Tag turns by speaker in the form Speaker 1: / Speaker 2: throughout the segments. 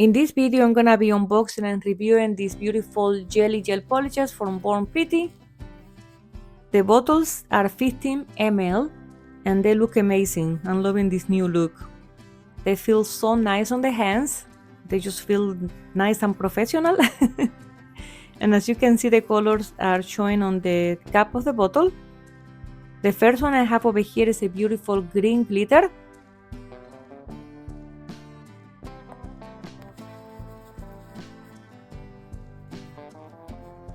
Speaker 1: In this video, I'm gonna be unboxing and reviewing these beautiful jelly gel polishes from Born Pretty. The bottles are 15 ml and they look amazing. I'm loving this new look. They feel so nice on the hands. They just feel nice and professional. And as you can see, the colors are showing on the cap of the bottle. The first one I have over here is a beautiful green glitter.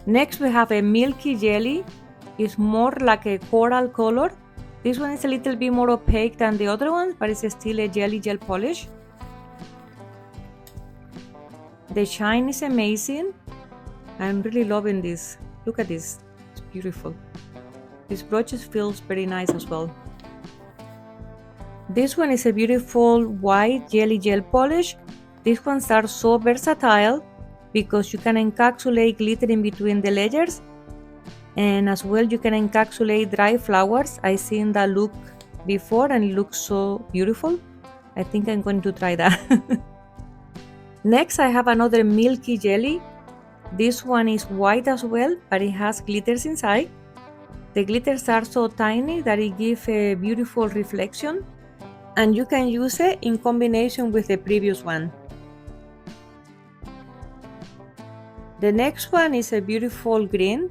Speaker 1: Next we have a milky jelly. It's more like a coral color. This one is a little bit more opaque than the other ones, but it's still a jelly gel polish. The shine is amazing. I'm really loving this. Look at this, it's beautiful. This brush feels very nice as well. This one is a beautiful white jelly gel polish. These ones are so versatile because you can encapsulate glitter in between the layers, and as well you can encapsulate dry flowers. I've seen that look before and it looks so beautiful. I think I'm going to try that. Next I have another milky jelly. This one is white as well, but it has glitters inside. The glitters are so tiny that it gives a beautiful reflection, and you can use it in combination with the previous one. The next one is a beautiful green.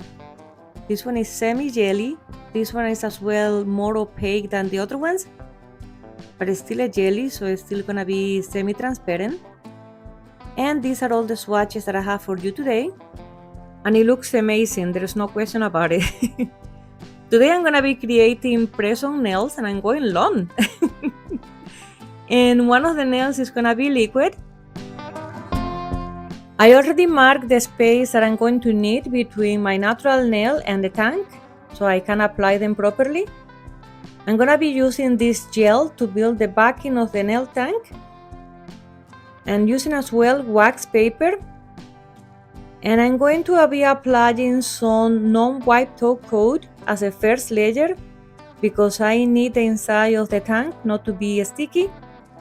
Speaker 1: This one is semi-jelly. This one is as well more opaque than the other ones, but it's still a jelly, so it's still gonna be semi-transparent. And these are all the swatches that I have for you today. And it looks amazing, there's no question about it. Today I'm gonna be creating press-on nails and I'm going long. And one of the nails is gonna be liquid. I already marked the space that I'm going to need between my natural nail and the tank, so I can apply them properly. I'm gonna be using this gel to build the backing of the nail tank, and using as well wax paper. And I'm going to be applying some non-wipe top coat as a first layer because I need the inside of the tank not to be sticky.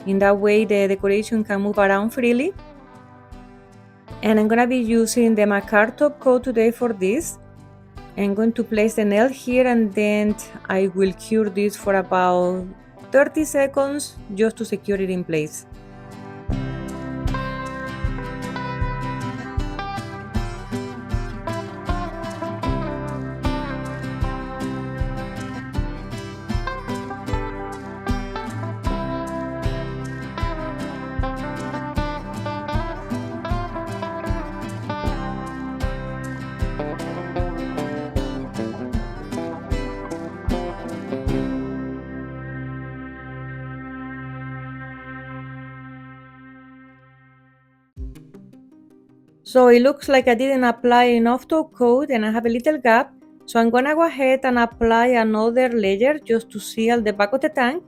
Speaker 1: In that way the decoration can move around freely. And I'm gonna be using the Macar top coat today for this. I'm going to place the nail here and then I will cure this for about 30 seconds just to secure it in place. So it looks like I didn't apply enough top coat and I have a little gap. So I'm gonna go ahead and apply another layer just to seal the back of the tank.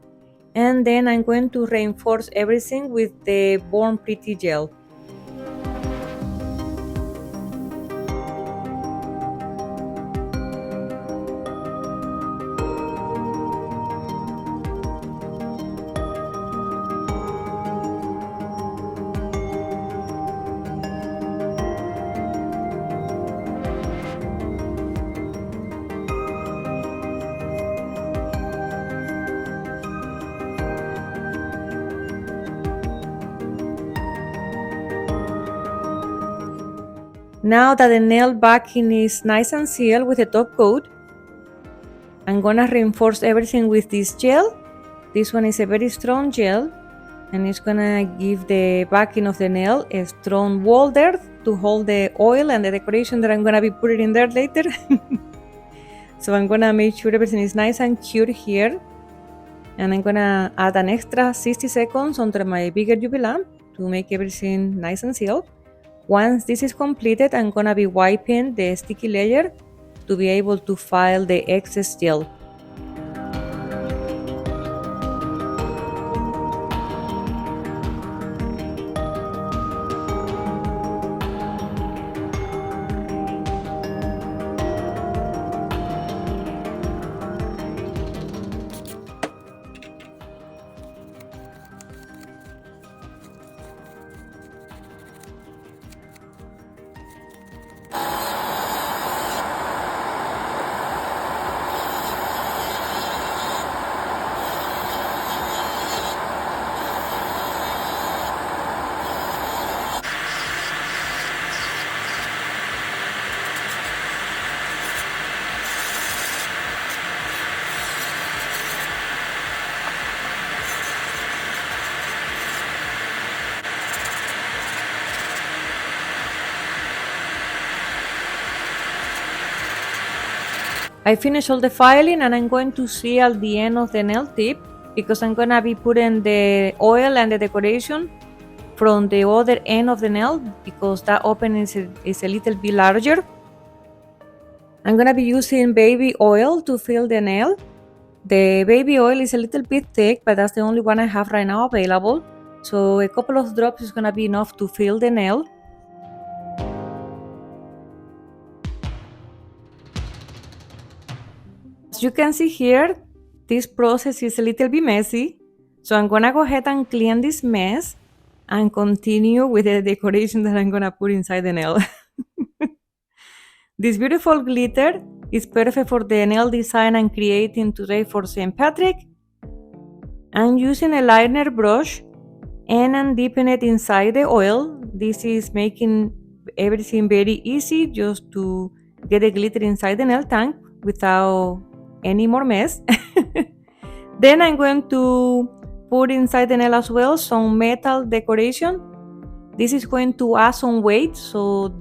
Speaker 1: And then I'm going to reinforce everything with the Born Pretty gel. Now that the nail backing is nice and sealed with the top coat, I'm gonna reinforce everything with this gel. This one is a very strong gel and it's gonna give the backing of the nail a strong wall there to hold the oil and the decoration that I'm gonna be putting in there later. So I'm gonna make sure everything is nice and cured here. And I'm gonna add an extra 60 seconds under my bigger UV lamp to make everything nice and sealed. Once this is completed, I'm gonna be wiping the sticky layer to be able to file the excess gel. I finished all the filing and I'm going to seal the end of the nail tip because I'm gonna be putting the oil and the decoration from the other end of the nail because that opening is a little bit larger. I'm gonna be using baby oil to fill the nail. The baby oil is a little bit thick, but that's the only one I have right now available. So a couple of drops is gonna be enough to fill the nail. As you can see here, this process is a little bit messy. So I'm gonna go ahead and clean this mess and continue with the decoration that I'm gonna put inside the nail. This beautiful glitter is perfect for the nail design I'm creating today for St. Patrick. I'm using a liner brush and I'm dipping it inside the oil. This is making everything very easy just to get the glitter inside the nail tank without any more mess. Then I'm going to put inside the nail as well some metal decoration. This is going to add some weight so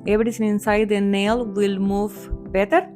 Speaker 1: everything inside the nail will move better.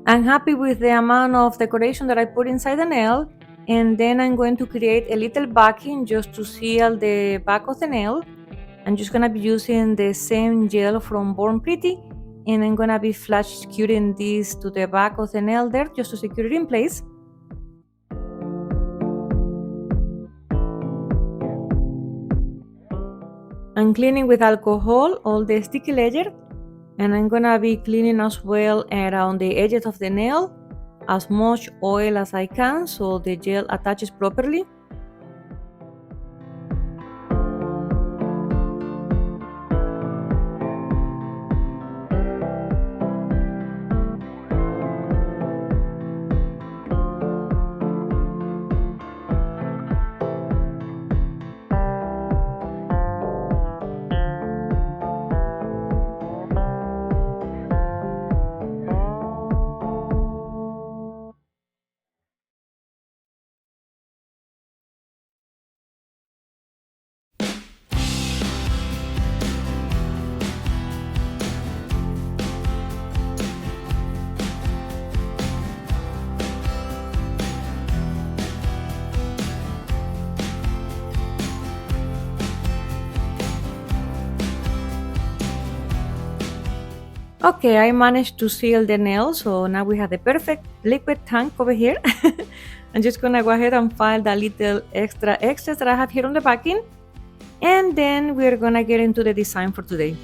Speaker 1: I'm happy with the amount of decoration that I put inside the nail, and then I'm going to create a little backing just to seal the back of the nail. I'm just gonna be using the same gel from Born Pretty, and I'm gonna be flash securing this to the back of the nail there just to secure it in place. I'm cleaning with alcohol all the sticky layer, and I'm gonna be cleaning as well around the edges of the nail, as much oil as I can so the gel attaches properly. Okay, I managed to seal the nail, so now we have the perfect liquid tank over here. I'm just gonna go ahead and file the little extras that I have here on the backing, and then we're gonna get into the design for today.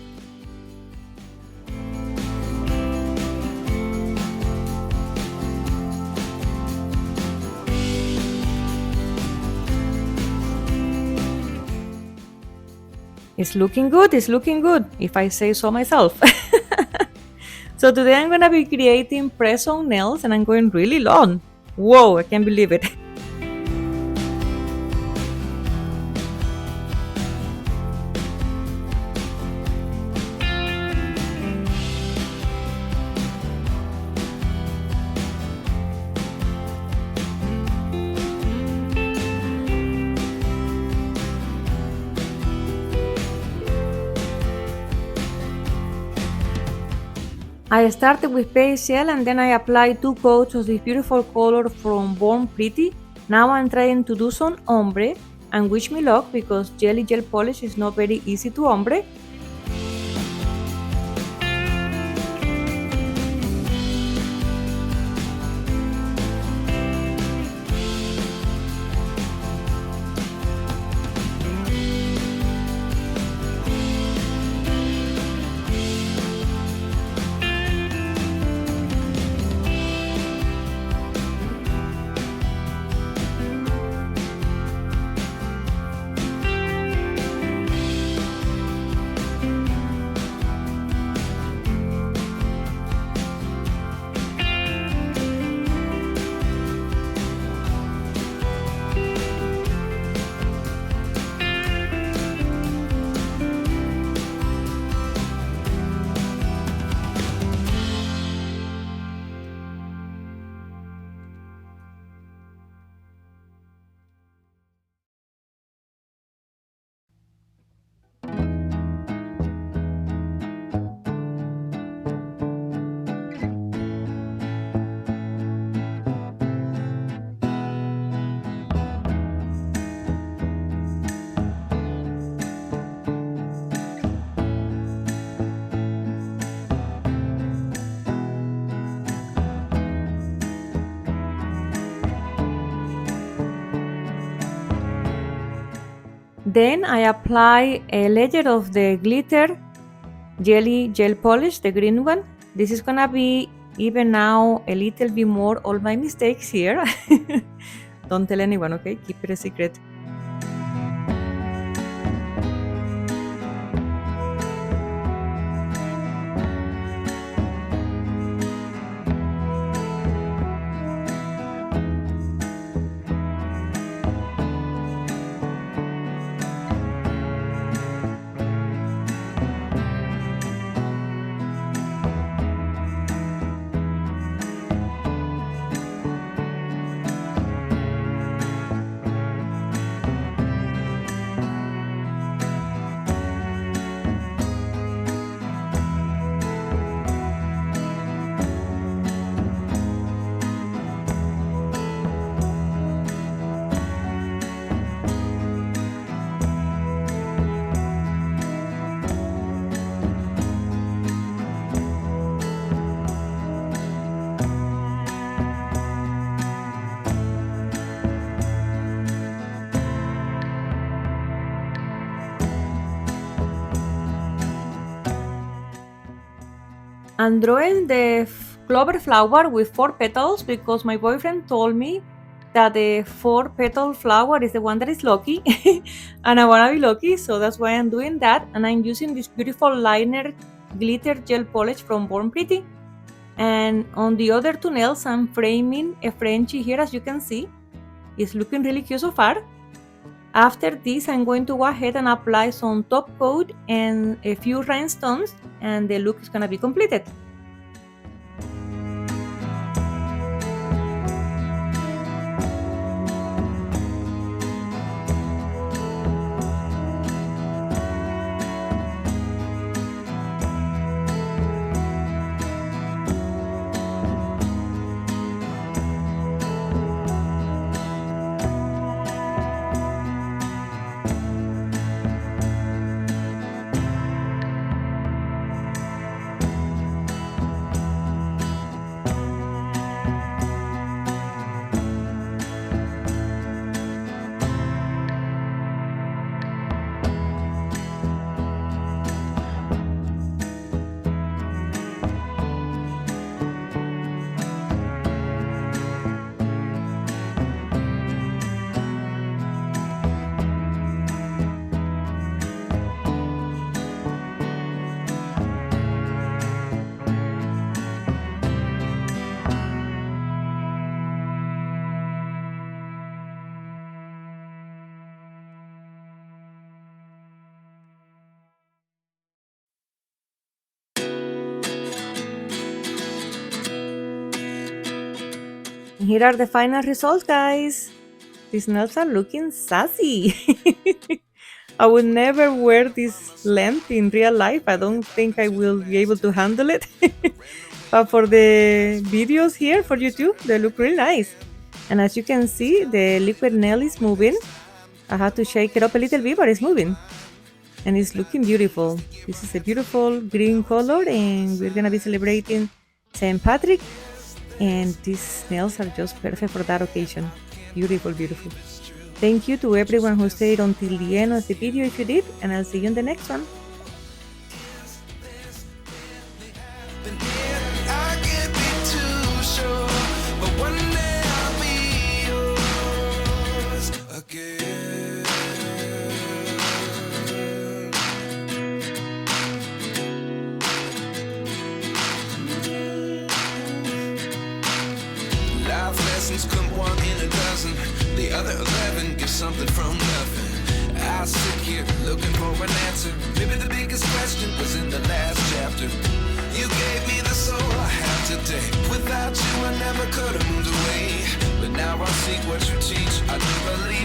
Speaker 1: It's looking good, if I say so myself. So today I'm gonna be creating press-on nails and I'm going really long. Whoa, I can't believe it. I started with base gel and then I applied 2 coats of this beautiful color from Born Pretty. Now I'm trying to do some ombre, and wish me luck because jelly gel polish is not very easy to ombre. Then I apply a layer of the glitter jelly gel polish, the green one. This is gonna be even out a little bit more all my mistakes here. Don't tell anyone, okay? Keep it a secret. I'm drawing the clover flower with 4 petals because my boyfriend told me that the 4 petal flower is the one that is lucky and I wanna be lucky, so that's why I'm doing that. And I'm using this beautiful liner glitter gel polish from Born Pretty. And on the other 2 nails, I'm framing a Frenchie here, as you can see. It's looking really cute so far. After this, I'm going to go ahead and apply some top coat and a few rhinestones, and the look is gonna be completed. Here are the final results, guys. These nails are looking sassy. I would never wear this length in real life. I don't think I will be able to handle it. But for the videos here for YouTube, they look really nice. And as you can see, the liquid nail is moving. I had to shake it up a little bit, but it's moving. And it's looking beautiful. This is a beautiful green color, and we're gonna be celebrating St. Patrick. And these nails are just perfect for that occasion. Beautiful, beautiful. Thank you to everyone who stayed until the end of the video if you did, and I'll see you in the next one.
Speaker 2: Come 1 in a dozen, the other 11 get something from nothing. I sit here looking for an answer. Maybe the biggest question was in the last chapter. You gave me the soul I have today. Without you I never could have moved away. But now I see what you teach. I do believe